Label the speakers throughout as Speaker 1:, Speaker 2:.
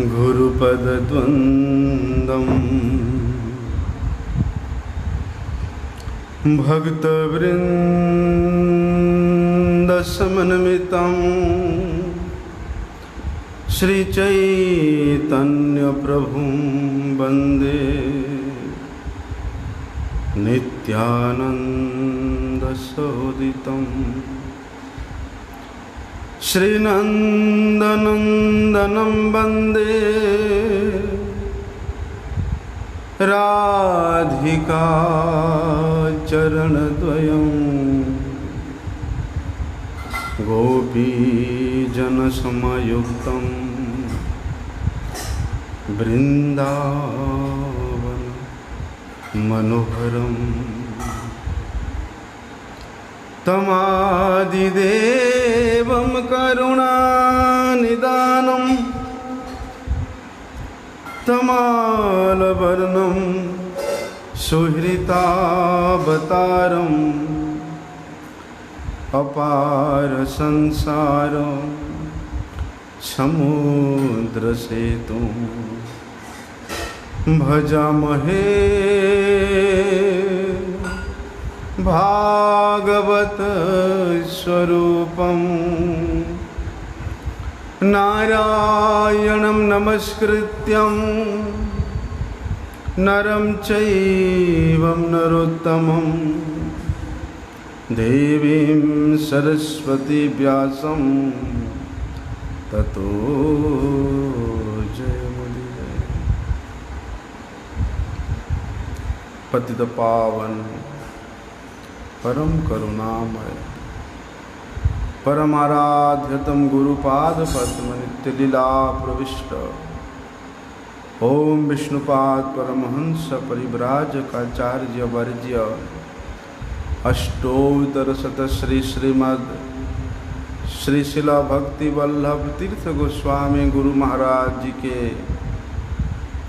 Speaker 1: गुरुपदद्वन्द्वं भक्तवृन्दसमन्वितं श्रीचैतन्यप्रभुं वन्दे नित्यानन्दसोदितं श्रीनन्दनन्दनं वन्दे राधिका चरणद्वयं गोपीजनसमयुक्तं बृन्दावन मनोहरम् तमादिदेवं करुणानिदानं तमालवर्णं सुहृतावतारम् अपार संसार समुद्रसेतुं भजामहे भागवत स्वरूपं नारायणं नमस्कृत्यं नरं चैव नरोत्तमं देवीं सरस्वती व्यासं ततो जयमुदीरये। पतितपावन परम करुणामय परमाराध्यतम गुरुपाद पद्म नित्य लीला प्रविष्ट ओम विष्णुपाद परमहंस परिव्राजकाचार्य वर्ज्य अष्टोत्तर शत श्री श्रीमद् श्री शिला भक्ति वल्लभ तीर्थ गोस्वामी गुरु महाराज जी के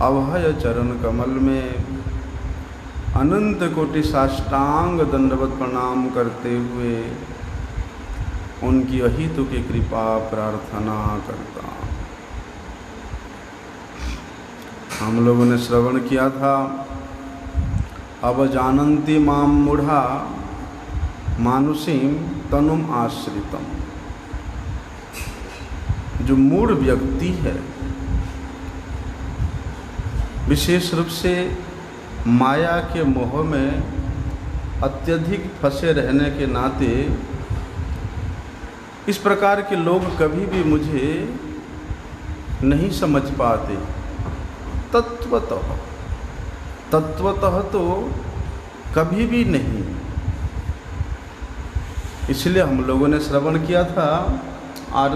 Speaker 1: अभय चरण कमल में अनंत कोटि साष्टांग दंडवत प्रणाम करते हुए उनकी अहितु की कृपा प्रार्थना करता। हम लोगों ने श्रवण किया था अब जानन्ति माम मूढ़ा मानुषीम तनुम आश्रितम। जो मूढ़ व्यक्ति है विशेष रूप से माया के मोह में अत्यधिक फंसे रहने के नाते इस प्रकार के लोग कभी भी मुझे नहीं समझ पाते। तत्वतः तो कभी भी नहीं। इसलिए हम लोगों ने श्रवण किया था और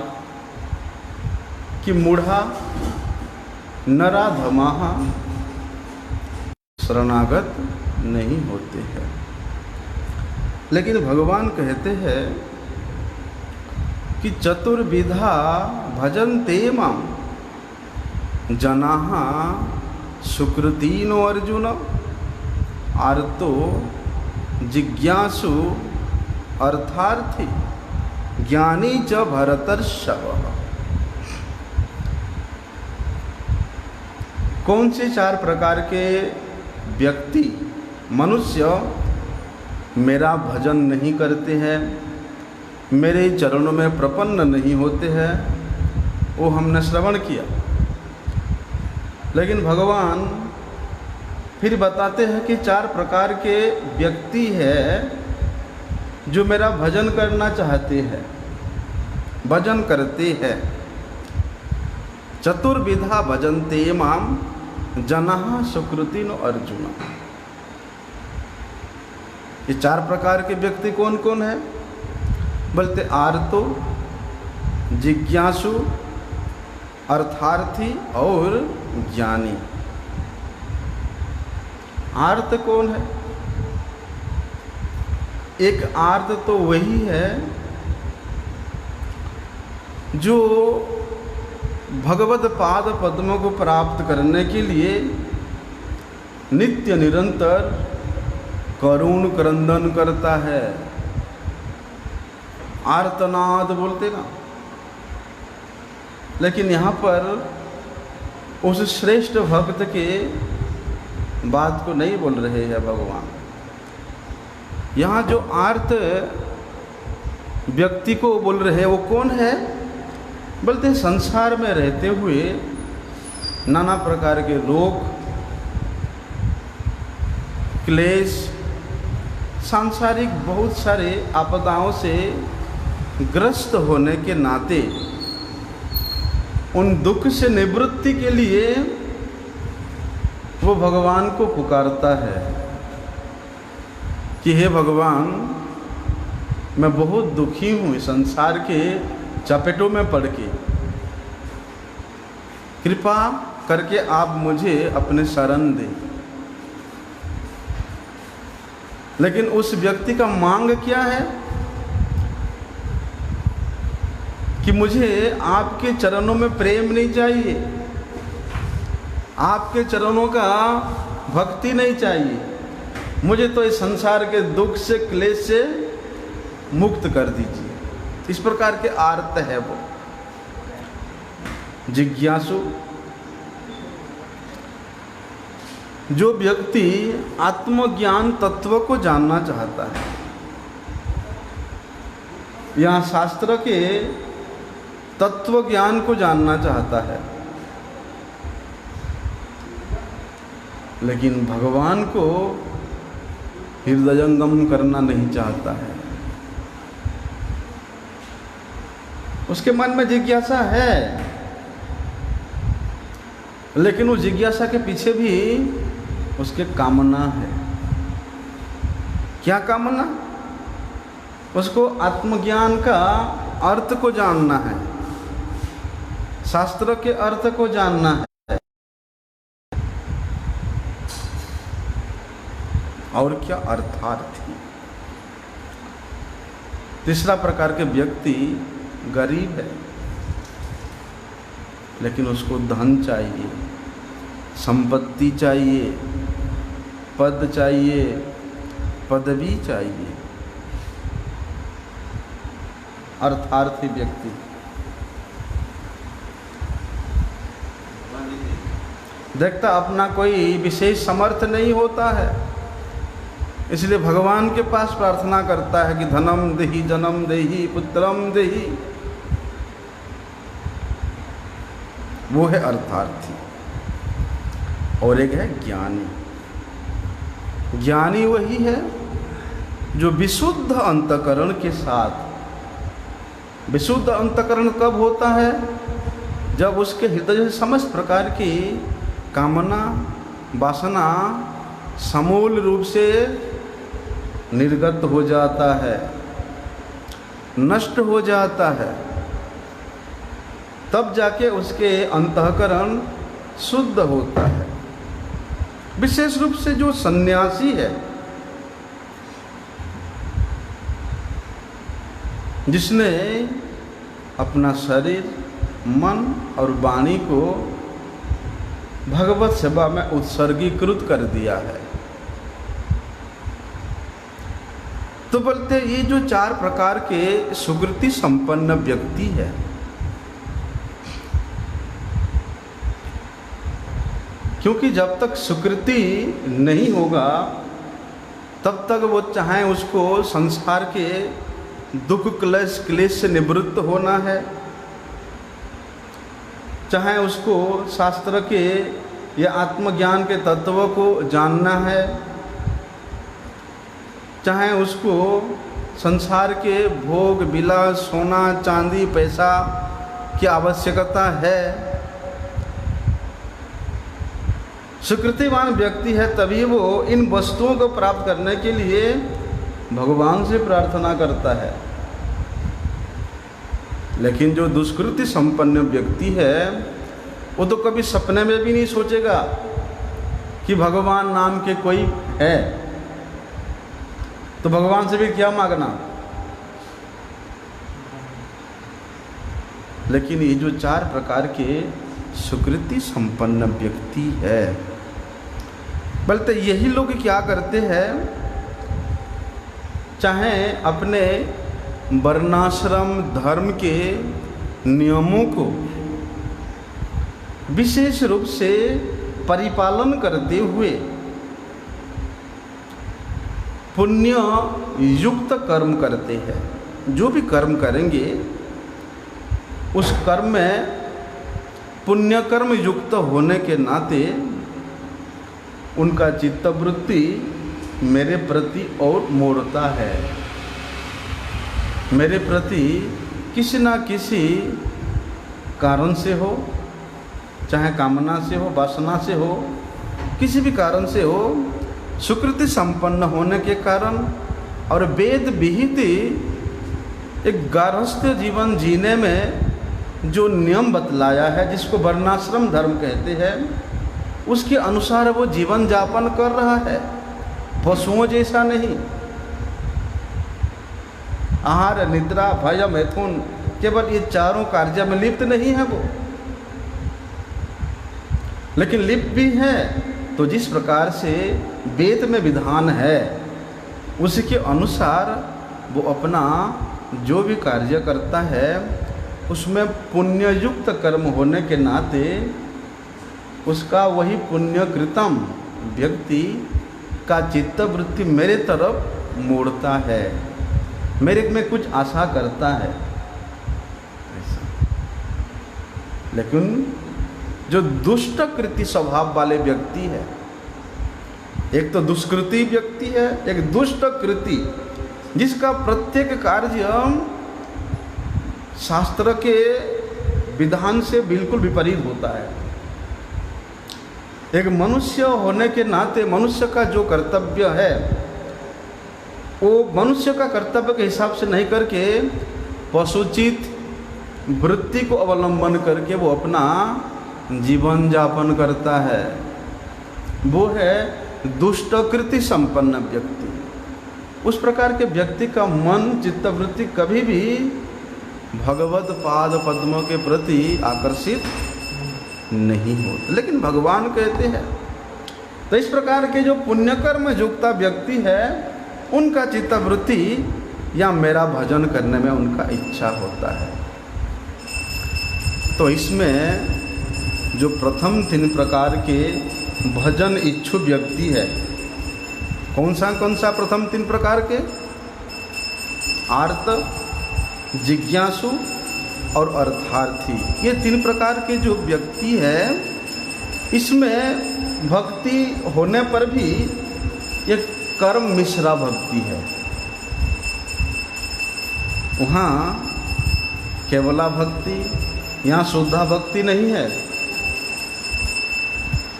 Speaker 1: कि मूढ़ा नराधमाः शरणागत नहीं होते हैं। लेकिन भगवान कहते हैं कि चतुर्विधा भजन्ते मां जनाः सुकृतिनो अर्जुन आर्तो जिज्ञासु अर्थार्थी ज्ञानी च भरतर्षभ। कौन से चार प्रकार के व्यक्ति मनुष्य मेरा भजन नहीं करते हैं, मेरे चरणों में प्रपन्न नहीं होते हैं, वो हमने श्रवण किया। लेकिन भगवान फिर बताते हैं कि चार प्रकार के व्यक्ति हैं जो मेरा भजन करना चाहते हैं, भजन करते हैं। चतुर्विधा भजन्ते मां जनाः सुकृतिनो अर्जुन। ये चार प्रकार के व्यक्ति कौन कौन है? बोलते आर्तो, जिज्ञासु, अर्थार्थी और ज्ञानी। आर्त कौन है? एक आर्त तो वही है जो भगवत पाद पद्मों को प्राप्त करने के लिए नित्य निरंतर करुण क्रंदन करता है। आर्तनाद बोलते ना, लेकिन यहाँ पर उस श्रेष्ठ भक्त के बात को नहीं बोल रहे हैं भगवान। यहाँ जो आर्त व्यक्ति को बोल रहे हैं वो कौन है? बोलते हैं संसार में रहते हुए नाना प्रकार के रोग, क्लेश, सांसारिक बहुत सारे आपदाओं से ग्रस्त होने के नाते उन दुख से निवृत्ति के लिए वो भगवान को पुकारता है कि हे भगवान, मैं बहुत दुखी हूँ संसार के चपेटों में पड़ के, कृपा करके आप मुझे अपने शरण दें। लेकिन उस व्यक्ति का मांग क्या है कि मुझे आपके चरणों में प्रेम नहीं चाहिए, आपके चरणों का भक्ति नहीं चाहिए, मुझे तो इस संसार के दुख से, क्लेश से मुक्त कर दीजिए। इस प्रकार के आर्त है वो जिज्ञासु। जो व्यक्ति आत्मज्ञान तत्व को जानना चाहता है, यहाँ शास्त्र के तत्व ज्ञान को जानना चाहता है, लेकिन भगवान को हृदयंगम करना नहीं चाहता है, उसके मन में जिज्ञासा है, लेकिन उस जिज्ञासा के पीछे भी उसके कामना है। क्या कामना? उसको आत्मज्ञान का अर्थ को जानना है, शास्त्र के अर्थ को जानना है, और क्या अर्थार्थी। तीसरा प्रकार के व्यक्ति गरीब है, लेकिन उसको धन चाहिए, संपत्ति चाहिए, पद चाहिए, पदवी चाहिए। अर्थार्थी व्यक्ति देखता अपना कोई विशेष समर्थ नहीं होता है, इसलिए भगवान के पास प्रार्थना करता है कि धनम देहि, जन्म देहि, पुत्रम देहि। वो है अर्थार्थी। और एक है ज्ञानी। ज्ञानी वही है जो विशुद्ध अंतःकरण के साथ, विशुद्ध अंतःकरण कब होता है? जब उसके हृदय से समस्त प्रकार की कामना, वासना समूल रूप से निर्गत हो जाता है, नष्ट हो जाता है, तब जाके उसके अंतःकरण शुद्ध होता है। विशेष रूप से जो सन्यासी है, जिसने अपना शरीर, मन और वाणी को भगवत सेवा में उत्सर्गीकृत कर दिया है, तो बोलते ये जो चार प्रकार के सुकृति संपन्न व्यक्ति है, क्योंकि जब तक सुकृति नहीं होगा तब तक वो चाहे उसको संसार के दुख, क्लेश से निवृत्त होना है, चाहे उसको शास्त्र के या आत्मज्ञान के तत्व को जानना है, चाहे उसको संसार के भोग विलास, सोना चांदी पैसा की आवश्यकता है। सुकृतिवान व्यक्ति है तभी वो इन वस्तुओं को प्राप्त करने के लिए भगवान से प्रार्थना करता है। लेकिन जो दुष्कृति संपन्न व्यक्ति है वो तो कभी सपने में भी नहीं सोचेगा कि भगवान नाम के कोई है, तो भगवान से भी क्या मांगना। लेकिन ये जो चार प्रकार के सुकृति संपन्न व्यक्ति है, बोलते यही लोग क्या करते हैं, चाहे अपने वर्णाश्रम धर्म के नियमों को विशेष रूप से परिपालन करते हुए पुण्य युक्त कर्म करते हैं। जो भी कर्म करेंगे उस कर्म में पुण्य कर्म युक्त होने के नाते उनका चित्तवृत्ति मेरे प्रति और मोड़ता है, मेरे प्रति किसी ना किसी कारण से हो, चाहे कामना से हो, वासना से हो, किसी भी कारण से हो, सुकृति संपन्न होने के कारण और वेद विहित एक गार्हस्थ जीवन जीने में जो नियम बतलाया है, जिसको वर्णाश्रम धर्म कहते हैं, उसके अनुसार वो जीवन यापन कर रहा है, पशुओं जैसा नहीं। आहार, निद्रा, भय, मैथुन, केवल ये चारों कार्य में लिप्त नहीं है वो, लेकिन लिप्त भी है तो जिस प्रकार से वेद में विधान है उसके अनुसार वो अपना जो भी कार्य करता है उसमें पुण्ययुक्त कर्म होने के नाते उसका वही पुण्यकृतम व्यक्ति का चित्तवृत्ति मेरे तरफ मोड़ता है, मेरे में कुछ आशा करता है ऐसा। लेकिन जो दुष्ट कृति स्वभाव वाले व्यक्ति है, एक तो दुष्कृति व्यक्ति है, एक दुष्ट कृति जिसका प्रत्येक कार्य शास्त्र के विधान से बिल्कुल विपरीत होता है। एक मनुष्य होने के नाते मनुष्य का जो कर्तव्य है वो मनुष्य का कर्तव्य के हिसाब से नहीं करके पशुचित वृत्ति को अवलंबन करके वो अपना जीवन यापन करता है। वो है दुष्टकृति संपन्न व्यक्ति। उस प्रकार के व्यक्ति का मन चित्तवृत्ति कभी भी भगवत पाद पद्मों के प्रति आकर्षित नहीं होता। लेकिन भगवान कहते हैं तो इस प्रकार के जो पुण्यकर्म युक्ता व्यक्ति है उनका चित्तवृत्ति या मेरा भजन करने में उनका इच्छा होता है। तो इसमें जो प्रथम 3 प्रकार के भजन इच्छु व्यक्ति है, कौन सा प्रथम 3 प्रकार के? आर्त, जिज्ञासु और अर्थार्थी। ये 3 प्रकार के जो व्यक्ति है इसमें भक्ति होने पर भी एक कर्म मिश्रा भक्ति है। वहाँ केवला भक्ति, यहाँ शुद्धा भक्ति नहीं है,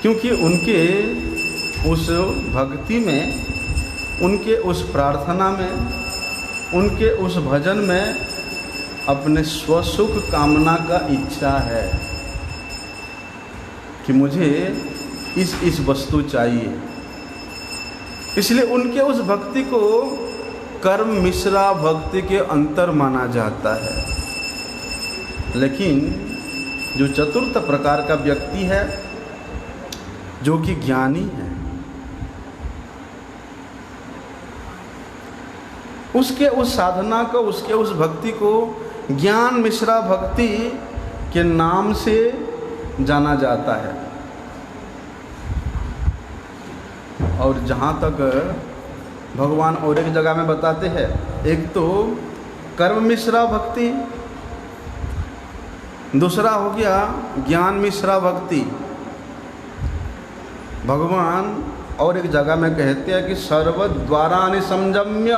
Speaker 1: क्योंकि उनके उस भक्ति में, उनके उस प्रार्थना में, उनके उस भजन में अपने स्वसुख कामना का इच्छा है कि मुझे इस वस्तु चाहिए। इसलिए उनके उस भक्ति को कर्म मिश्रा भक्ति के अंतर माना जाता है। लेकिन जो चतुर्थ प्रकार का व्यक्ति है, जो कि ज्ञानी है, उसके उस साधना को, उसके उस भक्ति को ज्ञान मिश्रा भक्ति के नाम से जाना जाता है। और जहाँ तक भगवान और एक जगह में बताते हैं, एक तो कर्म मिश्रा भक्ति, दूसरा हो गया ज्ञान मिश्रा भक्ति। भगवान और एक जगह में कहते हैं कि सर्वद्वारानि संयम्य,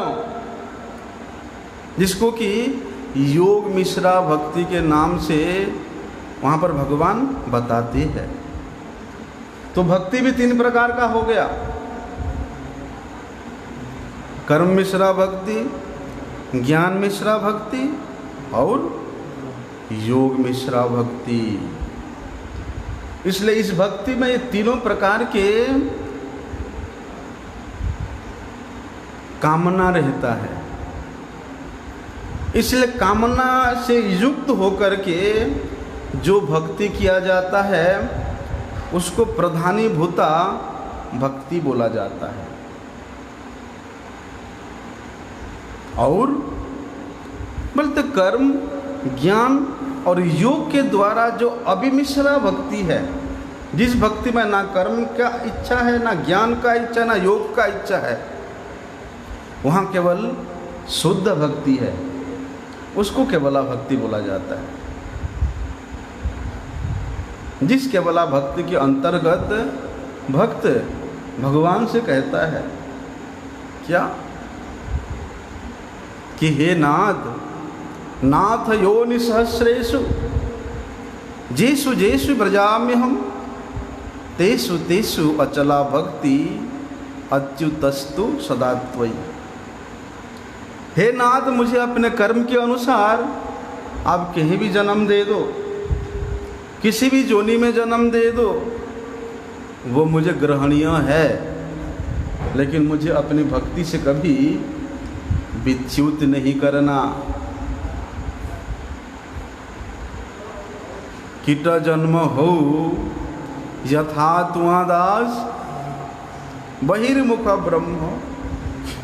Speaker 1: जिसको कि योग मिश्रा भक्ति के नाम से वहाँ पर भगवान बताते हैं। तो भक्ति भी 3 प्रकार का हो गया, कर्म मिश्रा भक्ति, ज्ञान मिश्रा भक्ति और योग मिश्रा भक्ति। इसलिए इस भक्ति में ये तीनों प्रकार के कामना रहता है। इसलिए कामना से युक्त होकर के जो भक्ति किया जाता है उसको प्रधानीभूता भक्ति बोला जाता है। और बोलते कर्म, ज्ञान और योग के द्वारा जो अभिमिश्रा भक्ति है, जिस भक्ति में ना कर्म का इच्छा है, ना ज्ञान का इच्छा, ना योग का इच्छा है, वहाँ केवल शुद्ध भक्ति है, उसको केवला भक्ति बोला जाता है। जिस केवला भक्ति के अंतर्गत भक्त भगवान से कहता है क्या कि हे नाथ, नाथ योनि सहस्रेषु जेषु जेषु व्रजाम्यहम् तेषु तेषु अचला भक्ति अच्युतस्तु सदा त्वयि। हे नाथ, मुझे अपने कर्म के अनुसार आप कहीं भी जन्म दे दो, किसी भी जोनी में जन्म दे दो, वो मुझे ग्रहणीय है, लेकिन मुझे अपनी भक्ति से कभी विच्युत नहीं करना। कीट जन्म हो यथा तुआ दास, बहिर्मुख ब्रह्म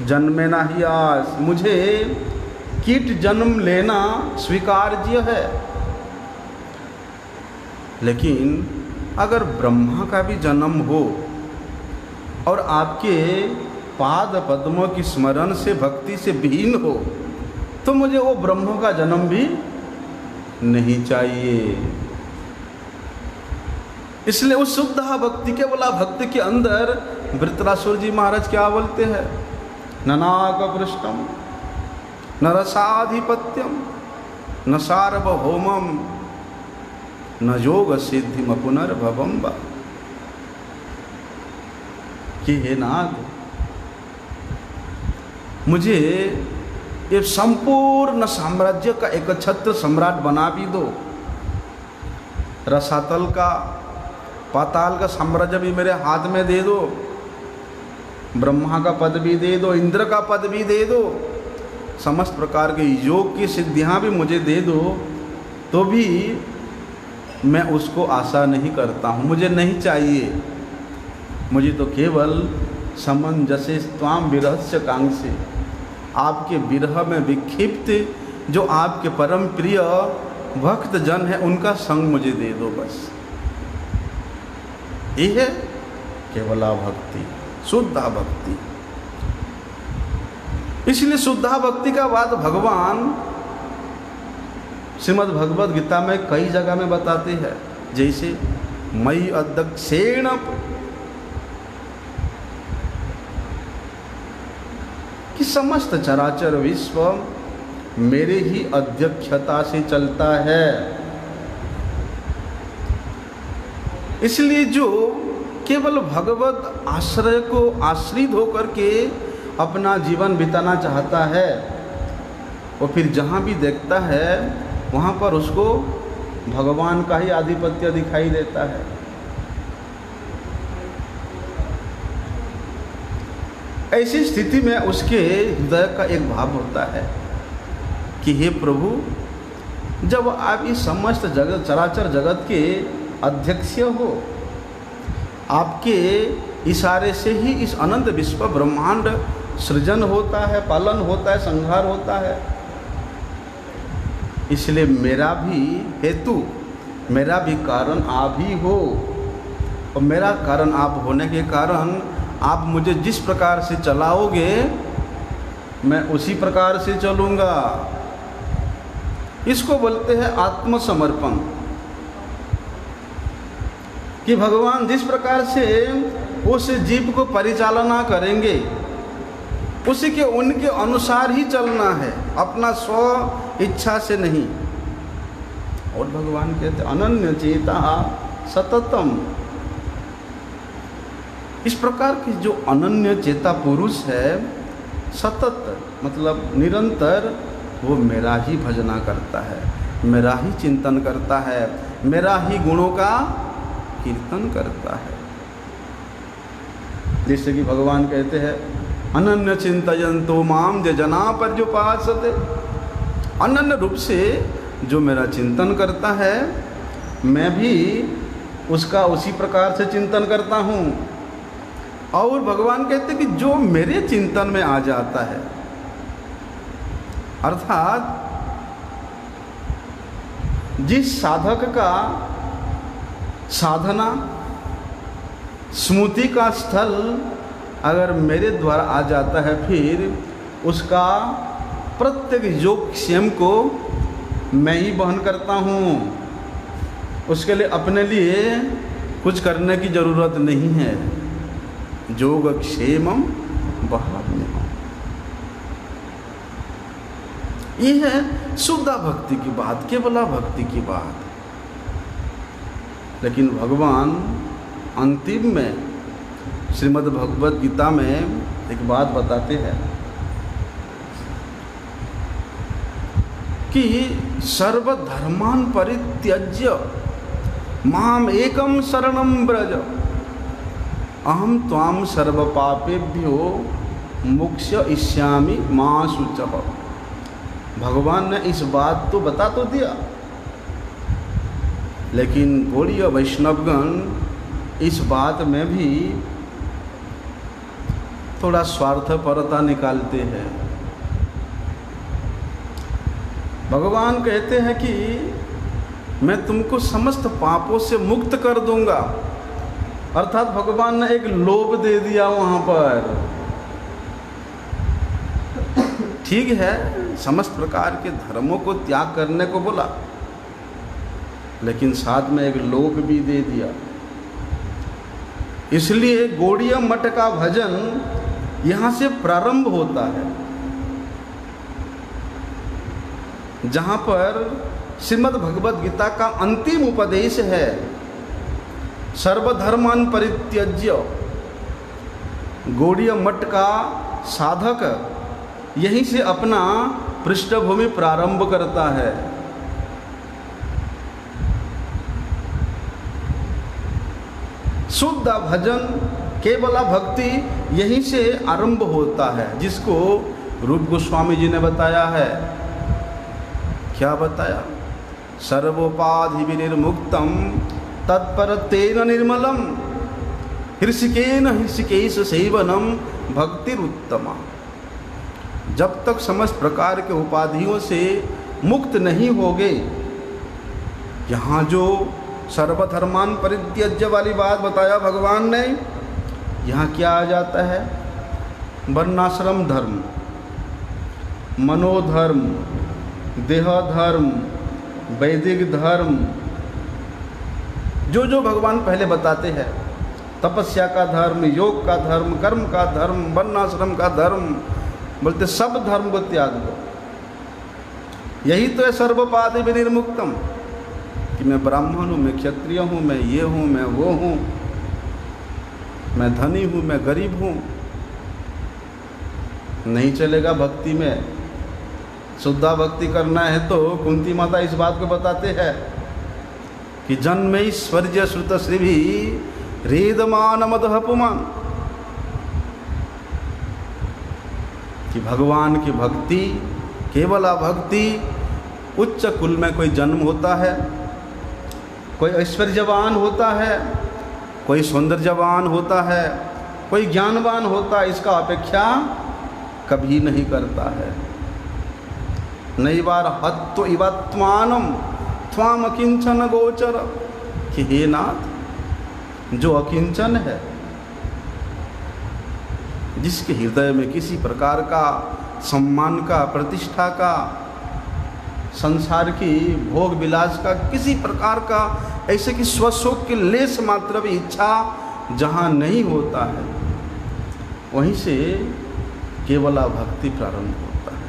Speaker 1: जन्मे ना ही आस। मुझे कीट जन्म लेना स्वीकार्य है, लेकिन अगर ब्रह्मा का भी जन्म हो और आपके पाद पद्मों की स्मरण से भक्ति से विहीन हो, तो मुझे वो ब्रह्म का जन्म भी नहीं चाहिए। इसलिए उस शुद्ध भक्ति के बोला भक्ति के अंदर वृत्रासुर जी महाराज क्या बोलते हैं? ननाक पृष्ठम न रसाधिपत्यम न सार्वभौमम न योग सिद्धि पुनर्भवम वा। कि हे नाथ, मुझे ये संपूर्ण साम्राज्य का एक छत्र सम्राट बना भी दो। रसातल का, पाताल का साम्राज्य भी मेरे हाथ में दे दो, ब्रह्मा का पद भी दे दो, इंद्र का पद भी दे दो, समस्त प्रकार के योग की सिद्धियां भी मुझे दे दो, तो भी मैं उसको आशा नहीं करता हूँ, मुझे नहीं चाहिए। मुझे तो केवल समंजसे त्वाम विरहस्य कांक्षे, आपके विरह में विक्षिप्त जो आपके परम प्रिय भक्त जन है उनका संग मुझे दे दो, बस। ये है केवला भक्ति, शुद्धा भक्ति। इसलिए शुद्धा भक्ति का बात भगवान श्रीमद् भगवद गीता में कई जगह में बताते हैं। जैसे मयि अध्यक्षेण, कि समस्त चराचर विश्व मेरे ही अध्यक्षता से चलता है। इसलिए जो केवल भगवत आश्रय को आश्रित होकर के अपना जीवन बिताना चाहता है, वो फिर जहाँ भी देखता है वहाँ पर उसको भगवान का ही आधिपत्य दिखाई देता है। ऐसी स्थिति में उसके हृदय का एक भाव होता है कि हे प्रभु, जब आप इस समस्त जगत चराचर जगत के अध्यक्ष हो, आपके इशारे से ही इस अनंत विश्व ब्रह्मांड सृजन होता है, पालन होता है, संहार होता है। इसलिए मेरा भी हेतु, मेरा भी कारण आप ही हो, और मेरा कारण आप होने के कारण आप मुझे जिस प्रकार से चलाओगे मैं उसी प्रकार से चलूँगा। इसको बोलते हैं आत्मसमर्पण। कि भगवान जिस प्रकार से उस जीव को परिचालना करेंगे उसी के उनके अनुसार ही चलना है, अपना स्व इच्छा से नहीं। और भगवान कहते अनन्य चेता सततम। इस प्रकार की जो अनन्य चेता पुरुष है, सतत मतलब निरंतर, वो मेरा ही भजना करता है, मेरा ही चिंतन करता है, मेरा ही गुणों का कीर्तन करता है। जैसे कि भगवान कहते हैं अनन्य चिंतयन्तो माम जे जना पर्युपासते। अनन्य रूप से जो मेरा चिंतन करता है, मैं भी उसका उसी प्रकार से चिंतन करता हूँ। और भगवान कहते हैं कि जो मेरे चिंतन में आ जाता है, अर्थात जिस साधक का साधना स्मृति का स्थल अगर मेरे द्वारा आ जाता है, फिर उसका प्रत्येक योग स्वयं को मैं ही वहन करता हूँ। उसके लिए अपने लिए कुछ करने की ज़रूरत नहीं है। योगक्षेमम वहाम्यहम्। ये है शुद्धा भक्ति की बात, केवला भक्ति की बात। लेकिन भगवान अंतिम में श्रीमद् भगवद गीता में एक बात बताते हैं कि सर्वधर्मान् परित्यज्य माम एकम शरणं व्रज अहम त्वाम सर्वपापेभ्यो मोक्षयिष्यामि मा शुचः। भगवान ने इस बात तो बता तो दिया, लेकिन गौड़ीय वैष्णवगण इस बात में भी थोड़ा स्वार्थपरता निकालते हैं। भगवान कहते हैं कि मैं तुमको समस्त पापों से मुक्त कर दूंगा, अर्थात भगवान ने एक लोभ दे दिया वहाँ पर। ठीक है, समस्त प्रकार के धर्मों को त्याग करने को बोला, लेकिन साथ में एक लोक भी दे दिया। इसलिए गौड़ीय मठ का भजन यहाँ से प्रारंभ होता है, जहाँ पर श्रीमद् भगवद गीता का अंतिम उपदेश है, सर्वधर्मान् परित्यज्य। गौड़ीय मठ का साधक यहीं से अपना पृष्ठभूमि प्रारंभ करता है। शुद्ध भजन, केवला भक्ति यहीं से आरंभ होता है, जिसको रूप गोस्वामी जी ने बताया है। क्या बताया? सर्वोपाधि विनिर्मुक्तम तत्पर तेन निर्मलम हृषिकेन हृषिकेश सेवनम भक्तिरुत्तमा। जब तक समस्त प्रकार के उपाधियों से मुक्त नहीं होगे, यहाँ जो सर्वधर्मान् परित्यज्य वाली बात बताया भगवान ने, यहाँ क्या आ जाता है? वर्णाश्रम धर्म, मनोधर्म, देह धर्म, वैदिक धर्म, जो जो भगवान पहले बताते हैं, तपस्या का धर्म, योग का धर्म, कर्म का धर्म, वर्णाश्रम का धर्म, बोलते सब धर्म को त्याग दो। यही तो है सर्वपाधि विनिर्मुक्तम, कि मैं ब्राह्मण हूँ, मैं क्षत्रिय हूँ, मैं ये हूँ, मैं वो हूँ, मैं धनी हूँ, मैं गरीब हूँ, नहीं चलेगा भक्ति में। शुद्धा भक्ति करना है तो कुंती माता इस बात को बताते हैं कि जन्मैश्वर्य श्रुत श्रीभि रेदमान मदः पुमान, कि भगवान की भक्ति, केवला भक्ति, उच्च कुल में कोई जन्म होता है, कोई ऐश्वर्यवान होता है, कोई सौंदर्यवान होता है, कोई ज्ञानवान होता है, इसका अपेक्षा कभी नहीं करता है। नैवार हत्व इवात्मानम त्वाम अकिंचन गोचर, कि हे नाथ, जो अकिंचन है, जिसके हृदय में किसी प्रकार का सम्मान का, प्रतिष्ठा का, संसार की भोग विलास का, किसी प्रकार का ऐसे कि स्वसुख की लेस मात्र भी इच्छा जहाँ नहीं होता है, वहीं से केवला भक्ति प्रारंभ होता है।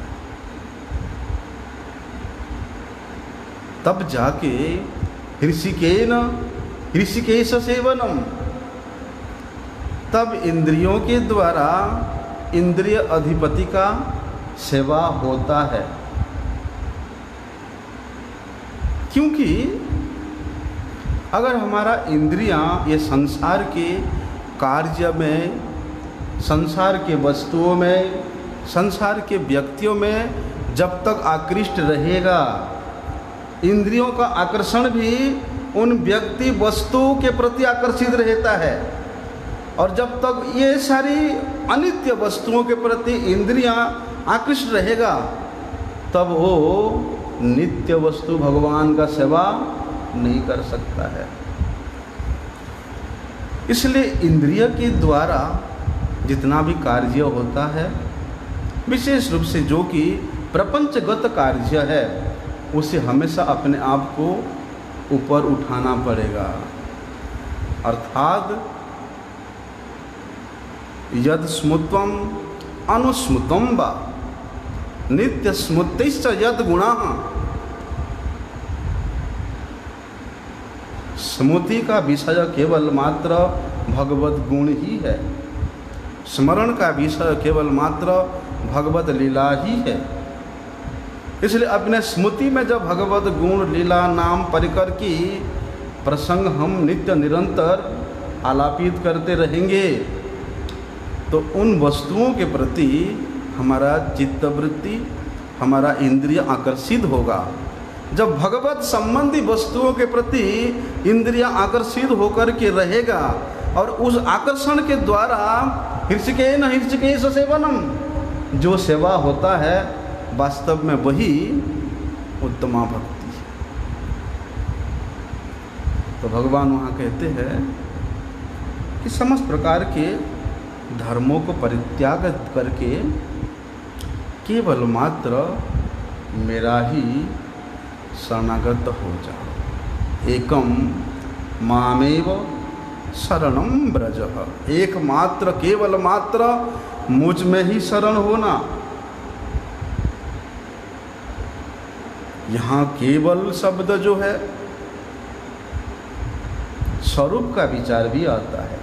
Speaker 1: तब जाके हृषिकेश सेवनम, तब इंद्रियों के द्वारा इंद्रिय अधिपति का सेवा होता है। क्योंकि अगर हमारा इंद्रियां ये संसार के कार्य में, संसार के वस्तुओं में, संसार के व्यक्तियों में जब तक आकृष्ट रहेगा, इंद्रियों का आकर्षण भी उन व्यक्ति वस्तुओं के प्रति आकर्षित रहता है। और जब तक ये सारी अनित्य वस्तुओं के प्रति इंद्रियां आकृष्ट रहेगा, तब वो नित्य वस्तु भगवान का सेवा नहीं कर सकता है। इसलिए इंद्रिय के द्वारा जितना भी कार्य होता है, विशेष रूप से जो कि प्रपंचगत कार्य है, उसे हमेशा अपने आप को ऊपर उठाना पड़ेगा। अर्थात यद स्मृत्वम अनुस्मृतम वा नित्य स्मृतिश्च यद गुणाः। स्मृति का विषय केवल मात्र भगवत गुण ही है, स्मरण का विषय केवल मात्र भगवत लीला ही है। इसलिए अपने स्मृति में जब भगवत गुण लीला नाम परिकर की प्रसंग हम नित्य निरंतर आलापित करते रहेंगे, तो उन वस्तुओं के प्रति हमारा चित्तवृत्ति, हमारा इंद्रिय आकर्षित होगा। जब भगवत संबंधी वस्तुओं के प्रति इंद्रिय आकर्षित होकर के रहेगा और उस आकर्षण के द्वारा हृषिकेन हृषिकेश सेवनम, जो सेवा होता है वास्तव में वही उत्तमा भक्ति है। तो भगवान वहाँ कहते हैं कि समस्त प्रकार के धर्मों को परित्याग करके केवल मात्र मेरा ही शरणागत हो जाओ। एकम मामेव शरणम ब्रज, एकमात्र केवल मात्र मुझ में ही शरण होना। यहाँ केवल शब्द जो है स्वरूप का विचार भी आता है।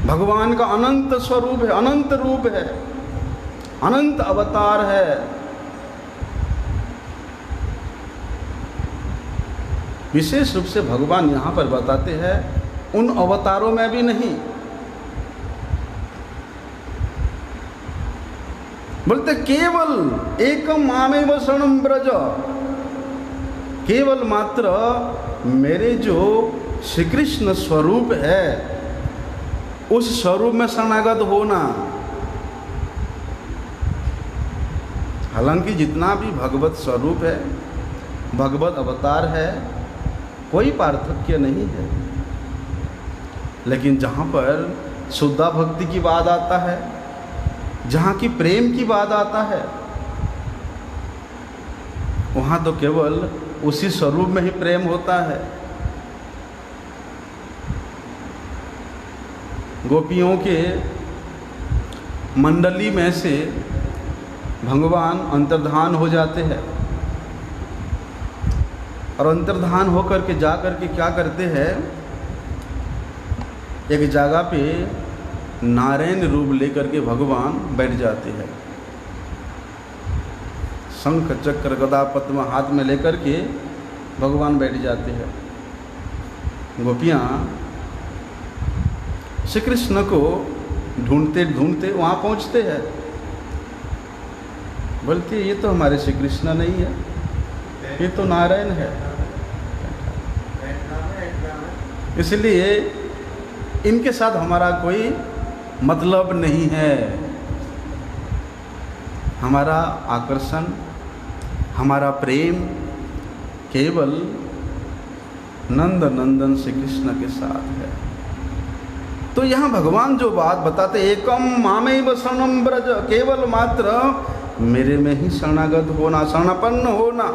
Speaker 1: भगवान का अनंत स्वरूप है, अनंत रूप है, अनंत अवतार है। विशेष रूप से भगवान यहाँ पर बताते हैं उन अवतारों में भी नहीं, बोलते केवल एकम मामेव शरणम ब्रज, केवल मात्र मेरे जो श्री कृष्ण स्वरूप है उस स्वरूप में शरणागत होना। हालांकि जितना भी भगवत स्वरूप है, भगवत अवतार है, कोई पार्थक्य नहीं है, लेकिन जहाँ पर शुद्धा भक्ति की बात आता है, जहाँ की प्रेम की बात आता है, वहाँ तो केवल उसी स्वरूप में ही प्रेम होता है। गोपियों के मंडली में से भगवान अंतर्धान हो जाते हैं और अंतर्धान होकर के जा कर के क्या करते हैं, एक जगह पे नारायण रूप लेकर के भगवान बैठ जाते हैं। शंख चक्र गदा पद्म हाथ में लेकर के भगवान बैठ जाते हैं। गोपियाँ श्री कृष्ण को ढूंढते ढूंढते वहाँ पहुँचते हैं। बोलते ये तो हमारे श्री कृष्ण नहीं है, ये तो नारायण है। इसलिए इनके साथ हमारा कोई मतलब नहीं है। हमारा आकर्षण, हमारा प्रेम केवल नंद नंदन श्री कृष्ण के साथ है। तो यहाँ भगवान जो बात बताते, एकम मामेव शरणम ब्रज, केवल मात्र मेरे में ही शरणागत होना, शरणापन्न होना,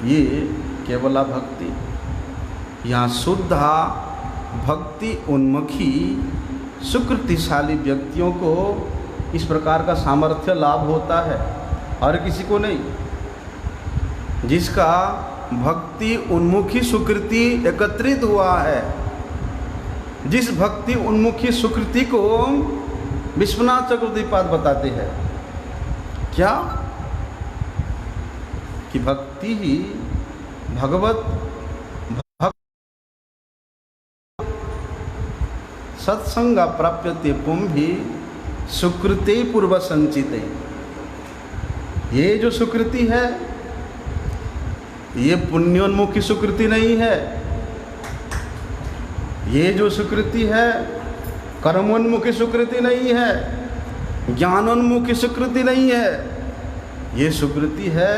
Speaker 1: ये केवला भक्ति। यहाँ शुद्धा भक्ति उन्मुखी सुकृतिशाली व्यक्तियों को इस प्रकार का सामर्थ्य लाभ होता है, और किसी को नहीं। जिसका भक्ति उन्मुखी सुकृति एकत्रित हुआ है, जिस भक्ति उन्मुखी सुकृति को विश्वनाथ चक्रवर्तीपाद बताते हैं क्या, कि भक्ति ही भगवत सत्संग प्राप्यते पुंभी सुकृति पूर्व संचिते। ये जो सुकृति है ये पुण्योन्मुखी सुकृति नहीं है, ये जो सुकृति है कर्मोन्मुखी सुकृति नहीं है, ज्ञानोन्मुखी सुकृति नहीं है, ये सुकृति है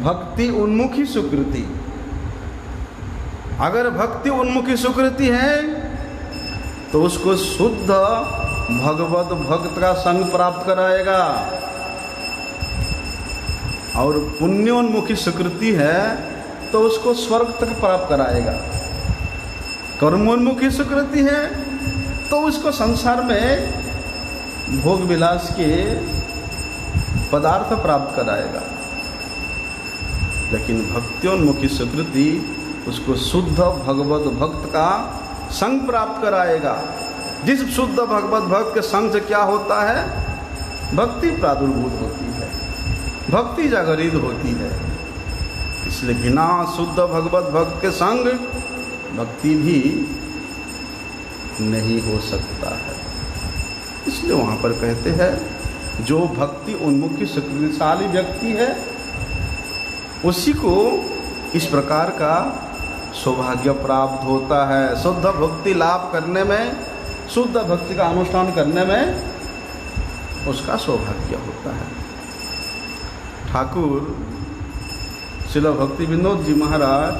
Speaker 1: भक्ति उन्मुखी सुकृति। अगर भक्ति उन्मुखी सुकृति है तो उसको शुद्ध भगवत भक्त का संग प्राप्त कराएगा, और पुण्योन्मुखी सुकृति है तो उसको स्वर्ग तक प्राप्त कराएगा। कर्मोन्मुखी सुकृति है तो उसको संसार में भोग विलास के पदार्थ प्राप्त कराएगा, लेकिन भक्त्योन्मुखी सुकृति उसको शुद्ध भगवत भक्त का संग प्राप्त कराएगा। जिस शुद्ध भगवत भक्त के संग से क्या होता है? भक्ति प्रादुर्भूत होती है, भक्ति जागृत होती है। इसलिए बिना शुद्ध भगवत भक्त के संग भक्ति भी नहीं हो सकता है। इसलिए वहाँ पर कहते हैं जो भक्ति उन्मुखी सुकृतिशाली व्यक्ति है उसी को इस प्रकार का सौभाग्य प्राप्त होता है। शुद्ध भक्ति लाभ करने में, शुद्ध भक्ति का अनुष्ठान करने में उसका सौभाग्य होता है। ठाकुर श्रील भक्ति विनोद जी महाराज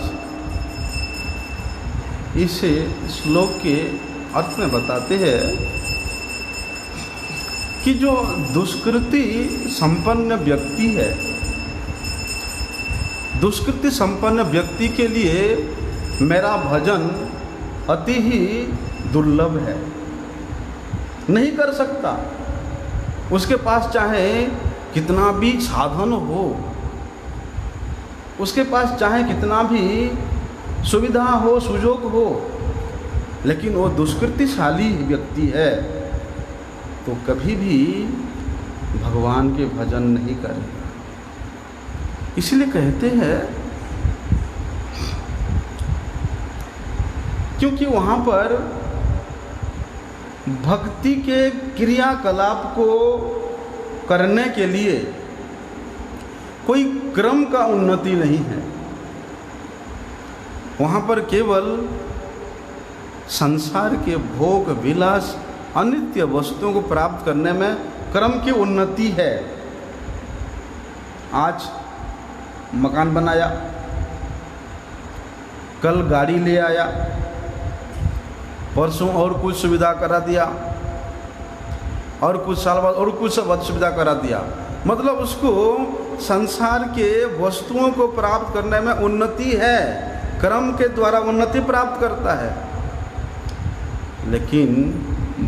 Speaker 1: इस श्लोक के अर्थ में बताते हैं कि जो दुष्कृति संपन्न व्यक्ति है, दुष्कृति संपन्न व्यक्ति के लिए मेरा भजन अति ही दुर्लभ है, नहीं कर सकता। उसके पास चाहे कितना भी साधन हो, उसके पास चाहे कितना भी सुविधा हो, सुयोग हो, लेकिन वो दुष्कृतिशाली व्यक्ति है तो कभी भी भगवान के भजन नहीं करेगा। इसलिए कहते हैं क्योंकि वहाँ पर भक्ति के क्रियाकलाप को करने के लिए कोई क्रम का उन्नति नहीं है। वहाँ पर केवल संसार के भोग विलास अनित्य वस्तुओं को प्राप्त करने में क्रम की उन्नति है। आज मकान बनाया, कल गाड़ी ले आया, परसों और कुछ सुविधा करा दिया, और कुछ साल बाद और कुछ सुविधा करा दिया। मतलब उसको संसार के वस्तुओं को प्राप्त करने में उन्नति है, क्रम के द्वारा उन्नति प्राप्त करता है, लेकिन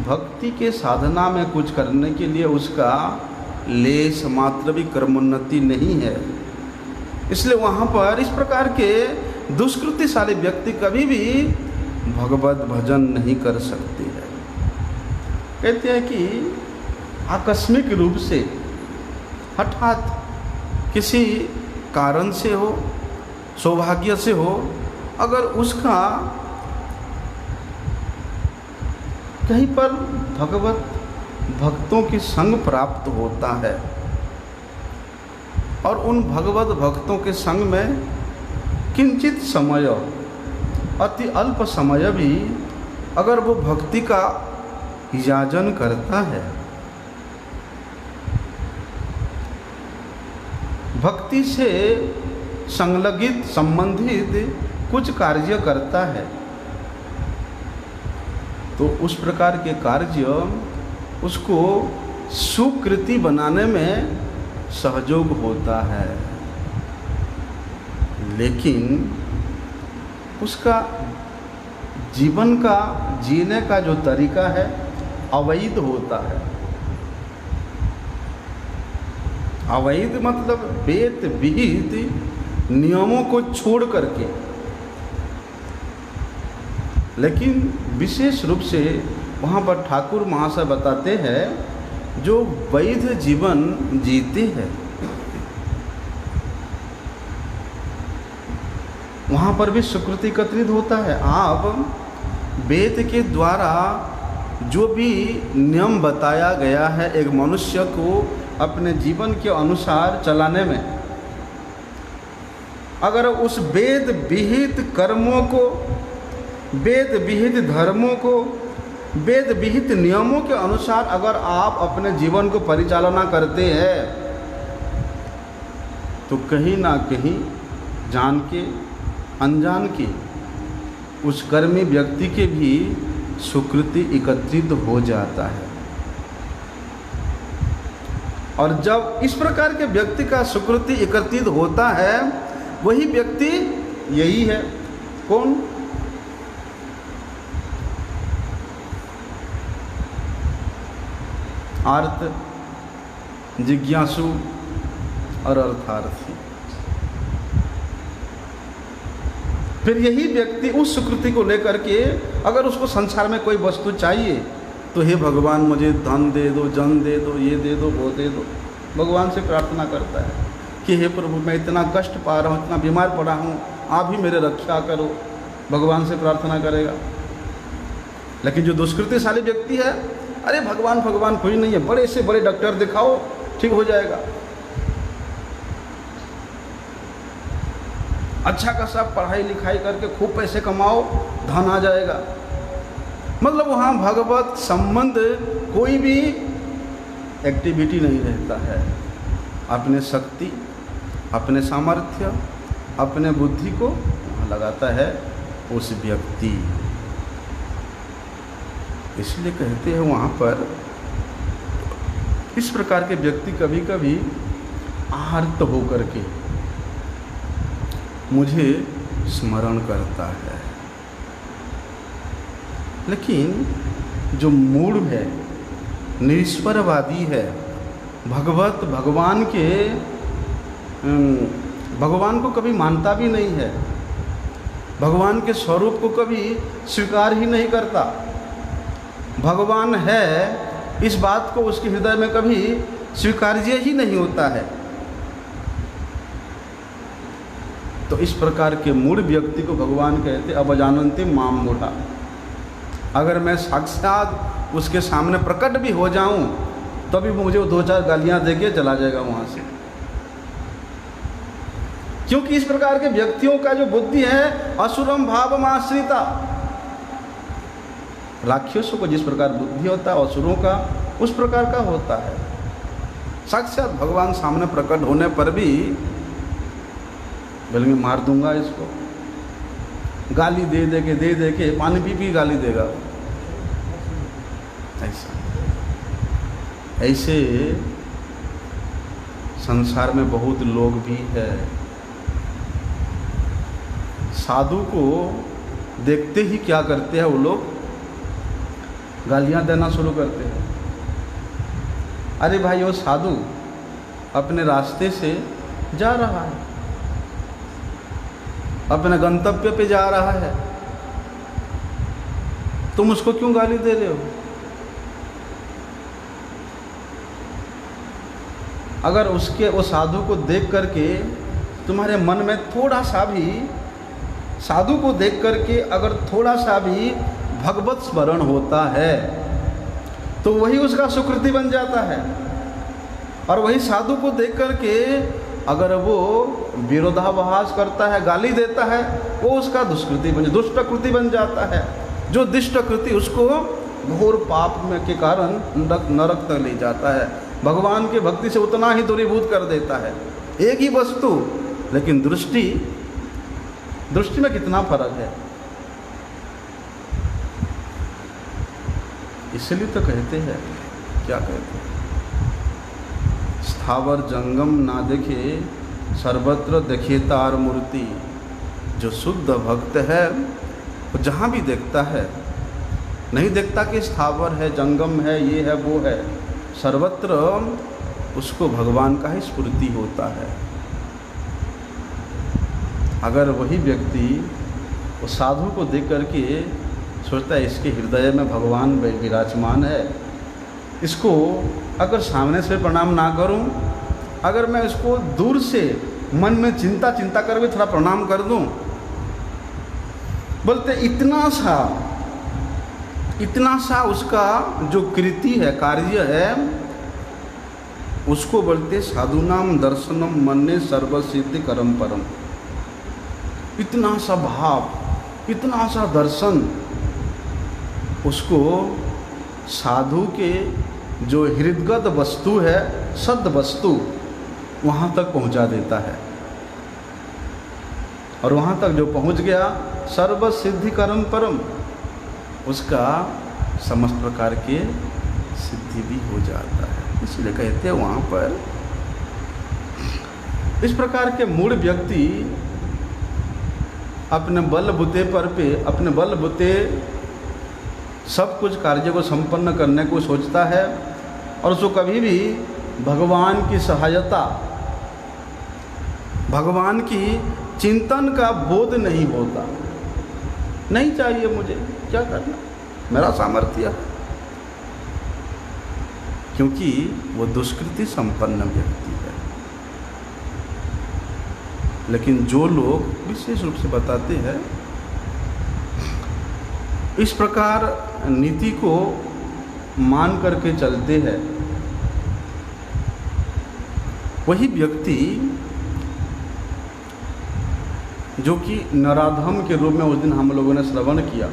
Speaker 1: भक्ति के साधना में कुछ करने के लिए उसका लेश मात्र भी क्रमोन्नति नहीं है। इसलिए वहाँ पर इस प्रकार के दुष्कृतिशाली व्यक्ति कभी भी भगवत भजन नहीं कर सकते हैं। कहते हैं कि आकस्मिक रूप से हठात किसी कारण से हो, सौभाग्य से हो, अगर उसका कहीं पर भगवत भक्तों की संग प्राप्त होता है और उन भगवत भक्तों के संग में किंचित समय, अति अल्प समय भी अगर वो भक्ति का इजाजन करता है, भक्ति से संलग्नित संबंधित कुछ कार्य करता है, तो उस प्रकार के कार्य उसको सुकृति बनाने में सहयोग होता है, लेकिन उसका जीवन का जीने का जो तरीका है अवैध होता है। अवैध मतलब वेद विहित नियमों को छोड़ करके, लेकिन विशेष रूप से वहाँ पर ठाकुर महाशय बताते हैं जो वैध जीवन जीते हैं वहाँ पर भी सुकृति एकत्रित होता है। आप वेद के द्वारा जो भी नियम बताया गया है एक मनुष्य को अपने जीवन के अनुसार चलाने में, अगर उस वेद विहित कर्मों को, वेद विहित धर्मों को वेद विहित नियमों के अनुसार अगर आप अपने जीवन को परिचालना करते हैं तो कहीं ना कहीं जान के अनजान के उस कर्मी व्यक्ति के भी सुकृति एकत्रित हो जाता है। और जब इस प्रकार के व्यक्ति का सुकृति एकत्रित होता है, वही व्यक्ति यही है, कौन? आर्त, जिज्ञासु और अर्थार्थी। फिर यही व्यक्ति उस सुकृति को लेकर के अगर उसको संसार में कोई वस्तु चाहिए तो हे भगवान मुझे धन दे दो, जन दे दो, ये दे दो, वो दे दो, भगवान से प्रार्थना करता है कि हे प्रभु मैं इतना कष्ट पा रहा हूँ, इतना बीमार पड़ा हूँ, आप ही मेरे रक्षा करो, भगवान से प्रार्थना करेगा। लेकिन जो दुष्कृतिशाली व्यक्ति है, अरे भगवान भगवान कोई नहीं है, बड़े से बड़े डॉक्टर दिखाओ ठीक हो जाएगा, अच्छा खासा पढ़ाई लिखाई करके खूब पैसे कमाओ, धन आ जाएगा। मतलब वहाँ भगवत संबंध कोई भी एक्टिविटी नहीं रहता है। अपने शक्ति, अपने सामर्थ्य, अपने बुद्धि को वहाँ लगाता है उस व्यक्ति। इसलिए कहते हैं वहाँ पर इस प्रकार के व्यक्ति कभी कभी आर्त होकर के मुझे स्मरण करता है। लेकिन जो मूढ़ है, निरीश्वरवादी है, भगवान को कभी मानता भी नहीं है, भगवान के स्वरूप को कभी स्वीकार ही नहीं करता, भगवान है इस बात को उसके हृदय में कभी स्वीकार्य ही नहीं होता है। तो इस प्रकार के मूढ़ व्यक्ति को भगवान कहते अवजानन्ति माम मूढ़ा। अगर मैं साक्षात उसके सामने प्रकट भी हो जाऊं तभी मुझे वो 2-4 गालियां देके चला जाएगा वहां से, क्योंकि इस प्रकार के व्यक्तियों का जो बुद्धि है असुरम भावमाश्रिता। राक्षसों को जिस प्रकार बुद्धि होता है असुरों का उस प्रकार का होता है। साक्षात भगवान सामने प्रकट होने पर भी बोलेंगे मार दूंगा इसको, गाली दे के पानी पी गाली देगा। ऐसे संसार में बहुत लोग भी है, साधु को देखते ही क्या करते हैं वो लोग, गालियां देना शुरू करते हैं। अरे भाई वो साधु अपने रास्ते से जा रहा है, अपने गंतव्य पे जा रहा है, तुम उसको क्यों गाली दे रहे हो? अगर उसके वो साधु को देख करके तुम्हारे मन में थोड़ा सा भी, साधु को देख करके अगर थोड़ा सा भी भगवत स्मरण होता है तो वही उसका सुकृति बन जाता है। और वही साधु को देख करके अगर वो विरोधाभास करता है, गाली देता है, वो उसका दुष्टकृति बन जाता है। जो दुष्टकृति उसको घोर पाप में के कारण नरक तक ले जाता है, भगवान की भक्ति से उतना ही दूरीभूत कर देता है। एक ही वस्तु लेकिन दृष्टि में कितना फर्क है। इसलिए तो कहते हैं, क्या कहते हैं, स्थावर जंगम ना देखे सर्वत्र देखे तार मूर्ति। जो शुद्ध भक्त है वो जहाँ भी देखता है, नहीं देखता कि स्थावर है, जंगम है, ये है, वो है, सर्वत्र उसको भगवान का ही स्फूर्ति होता है। अगर वही व्यक्ति वो साधु को देख करके सोचता है इसके हृदय में भगवान विराजमान है, इसको अगर सामने से प्रणाम ना करूं, अगर मैं इसको दूर से मन में चिंता करके थोड़ा प्रणाम कर दूं, बोलते इतना सा उसका जो कृति है, कार्य है, उसको बोलते साधुनाम दर्शनम मन्ने सर्वसिद्धि करम परम। इतना सा भाव, इतना सा दर्शन उसको साधु के जो हृदगत वस्तु है, सद वस्तु, वहाँ तक पहुँचा देता है। और वहाँ तक जो पहुँच गया, सर्व सिद्धि कर्म परम, उसका समस्त प्रकार के सिद्धि भी हो जाता है। इसलिए कहते हैं वहाँ पर इस प्रकार के मूढ़ व्यक्ति अपने बलबूते पर पे, अपने बलबूते सब कुछ कार्य को संपन्न करने को सोचता है और उसको कभी भी भगवान की सहायता, भगवान की चिंतन का बोध नहीं होता। नहीं चाहिए मुझे, क्या करना, मेरा सामर्थ्य, क्योंकि वो दुष्कृति संपन्न व्यक्ति है। लेकिन जो लोग विशेष रूप से बताते हैं इस प्रकार नीति को मान करके चलते हैं, वही व्यक्ति जो कि नराधम के रूप में उस दिन हम लोगों ने श्रवण किया,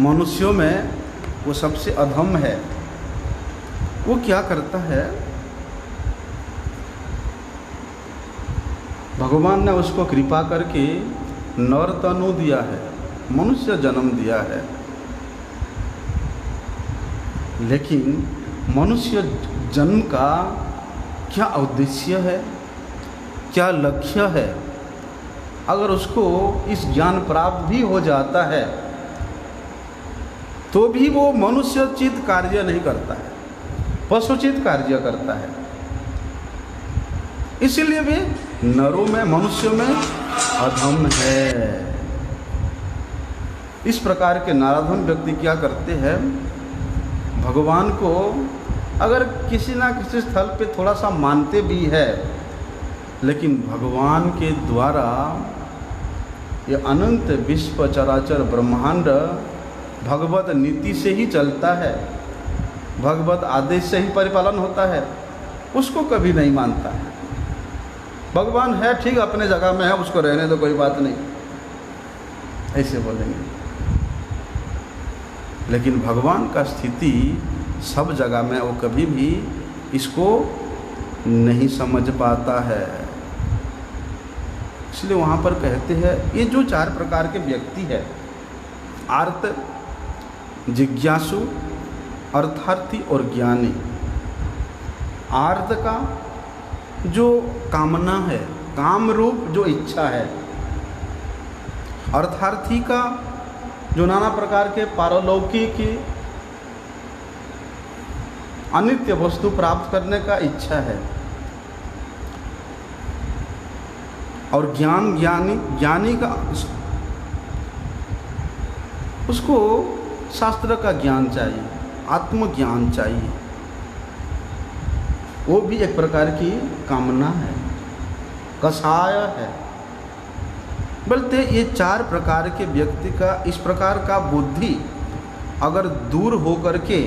Speaker 1: मनुष्यों में वो सबसे अधम है। वो क्या करता है, भगवान ने उसको कृपा करके नर तनु दिया है, मनुष्य जन्म दिया है, लेकिन मनुष्य जन्म का क्या उद्देश्य है, क्या लक्ष्य है, अगर उसको इस ज्ञान प्राप्त भी हो जाता है तो भी वो मनुष्योचित कार्य नहीं करता है, पशुचित कार्य करता है। इसीलिए वे नरों में, मनुष्यों में अधम है। इस प्रकार के नराधम व्यक्ति क्या करते हैं, भगवान को अगर किसी ना किसी स्थल पे थोड़ा सा मानते भी है, लेकिन भगवान के द्वारा ये अनंत विश्व चराचर ब्रह्मांड भगवत नीति से ही चलता है, भगवत आदेश से ही परिपालन होता है, उसको कभी नहीं मानता है। भगवान है ठीक, अपने जगह में है, उसको रहने दो, कोई बात नहीं, ऐसे बोलेंगे। लेकिन भगवान का स्थिति सब जगह में, वो कभी भी इसको नहीं समझ पाता है। इसलिए वहाँ पर कहते हैं ये जो चार प्रकार के व्यक्ति है, आर्त, जिज्ञासु, अर्थार्थी और ज्ञानी। आर्त का जो कामना है, काम रूप जो इच्छा है, अर्थार्थी का जो नाना प्रकार के पारलौकिक अनित्य वस्तु प्राप्त करने का इच्छा है, और ज्ञानी का उसको शास्त्र का ज्ञान चाहिए, आत्मज्ञान चाहिए। वो भी एक प्रकार की कामना है, कषाय है। बोलते ये चार प्रकार के व्यक्ति का इस प्रकार का बुद्धि अगर दूर होकर के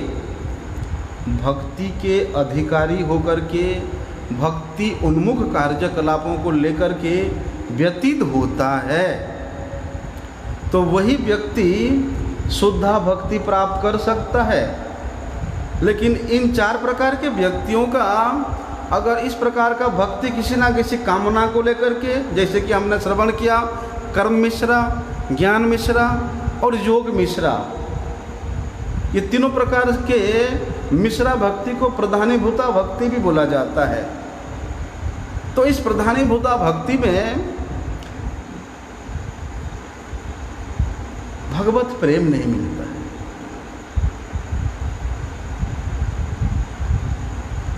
Speaker 1: भक्ति के अधिकारी होकर के भक्ति उन्मुख कार्यकलापों को लेकर के व्यतीत होता है, तो वही व्यक्ति शुद्धा भक्ति प्राप्त कर सकता है। लेकिन इन चार प्रकार के व्यक्तियों का अगर इस प्रकार का भक्ति किसी ना किसी कामना को लेकर के, जैसे कि हमने श्रवण किया, कर्म मिश्रा, ज्ञान मिश्रा और योग मिश्रा, ये तीनों प्रकार के मिश्रा भक्ति को प्रधानीभूता भक्ति भी बोला जाता है। तो इस प्रधानीभूता भक्ति में भगवत प्रेम नहीं मिलता है।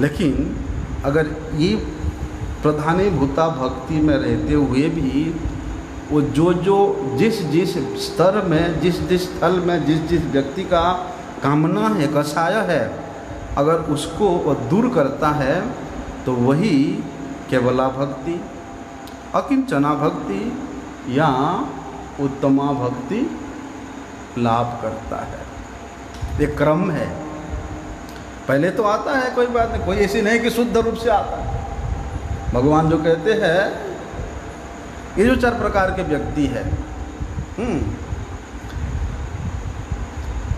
Speaker 1: लेकिन अगर ये प्रधानीभूता भक्ति में रहते हुए भी वो जो जिस स्तर में, जिस स्थल में, जिस व्यक्ति का कामना है, कषाय है, अगर उसको वो दूर करता है तो वही केवला भक्ति, अकिंचना भक्ति या उत्तमा भक्ति लाभ करता है। ये क्रम है, पहले तो आता है, कोई बात नहीं, कोई ऐसी नहीं कि शुद्ध रूप से आता है। भगवान जो कहते हैं ये जो चार प्रकार के व्यक्ति है,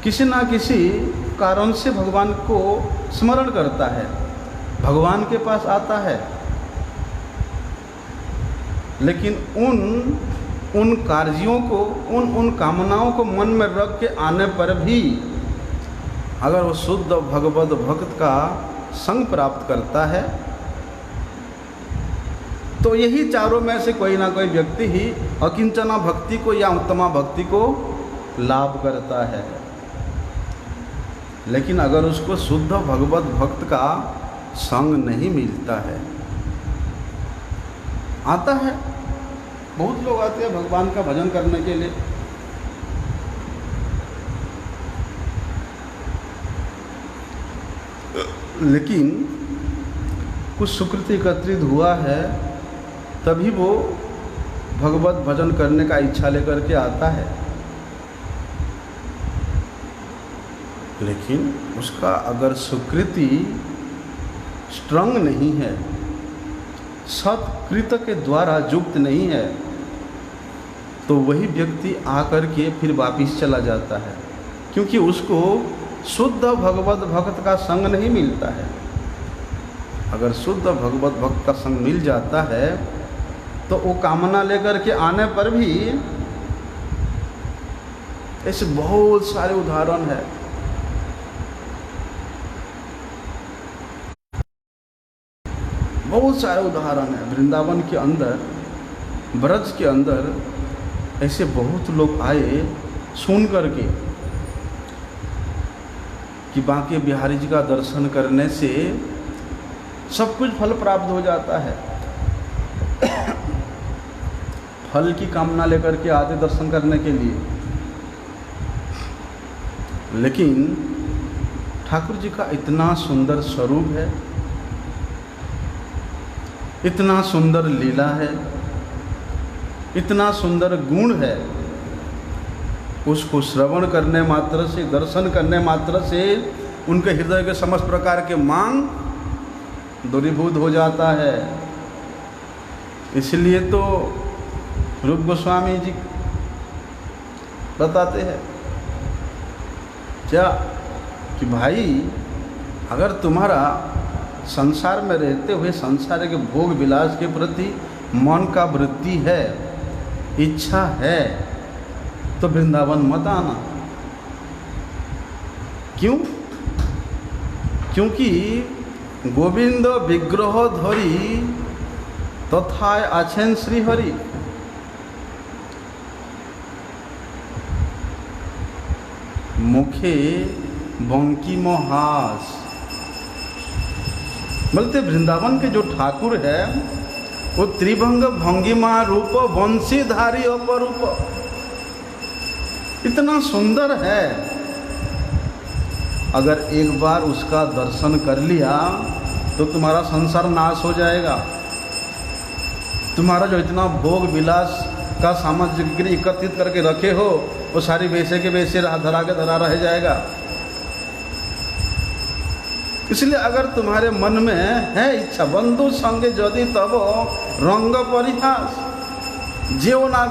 Speaker 1: किसी ना किसी कारण से भगवान को स्मरण करता है, भगवान के पास आता है, लेकिन उन कार्यों को, उन कामनाओं को मन में रख के आने पर भी अगर वो शुद्ध भगवत भक्त का संग प्राप्त करता है तो यही चारों में से कोई ना कोई व्यक्ति ही अकिंचना भक्ति को या उत्तमा भक्ति को लाभ करता है। लेकिन अगर उसको शुद्ध भगवत भक्त का संग नहीं मिलता है, आता है, बहुत लोग आते हैं भगवान का भजन करने के लिए, लेकिन कुछ सुकृति एकत्रित हुआ है तभी वो भगवत भजन करने का इच्छा लेकर के आता है, लेकिन उसका अगर सुकृति स्ट्रंग नहीं है, सत्कृत के द्वारा युक्त नहीं है, तो वही व्यक्ति आकर के फिर वापिस चला जाता है, क्योंकि उसको शुद्ध भगवत भक्त का संग नहीं मिलता है। अगर शुद्ध भगवत भक्त का संग मिल जाता है तो वो कामना लेकर के आने पर भी, ऐसे बहुत सारे उदाहरण है। बहुत सारे उदाहरण है वृंदावन के अंदर, ब्रज के अंदर ऐसे बहुत लोग आए सुन करके कि बांके बिहारी जी का दर्शन करने से सब कुछ फल प्राप्त हो जाता है। फल की कामना लेकर के आते दर्शन करने के लिए, लेकिन ठाकुर जी का इतना सुंदर स्वरूप है, इतना सुंदर लीला है, इतना सुंदर गुण है, उसको श्रवण करने मात्र से, दर्शन करने मात्र से उनके हृदय के समस्त प्रकार के मांग दूरीभूत हो जाता है। इसलिए तो रूप गोस्वामी जी बताते हैं क्या कि भाई अगर तुम्हारा संसार में रहते हुए संसार के भोग विलास के प्रति मन का वृत्ति है, इच्छा है, तो वृंदावन मत आना। क्यों? क्योंकि गोविंद विग्रह धरी तथा आछेन श्रीहरि। मुखे बंकिम हास। बोलते वृंदावन के जो ठाकुर है वो त्रिभंग भंगिमा रूप वंशीधारी अपरूप, इतना सुंदर है। अगर एक बार उसका दर्शन कर लिया तो तुम्हारा संसार नाश हो जाएगा। तुम्हारा जो इतना भोग विलास का सामग्री एकत्रित करके रखे हो वो सारी वैसे के वैसे धरा के धरा रह जाएगा। इसलिए अगर तुम्हारे मन में है इच्छा, बंधु संगे यदि तब रंग परिहास, जेव ना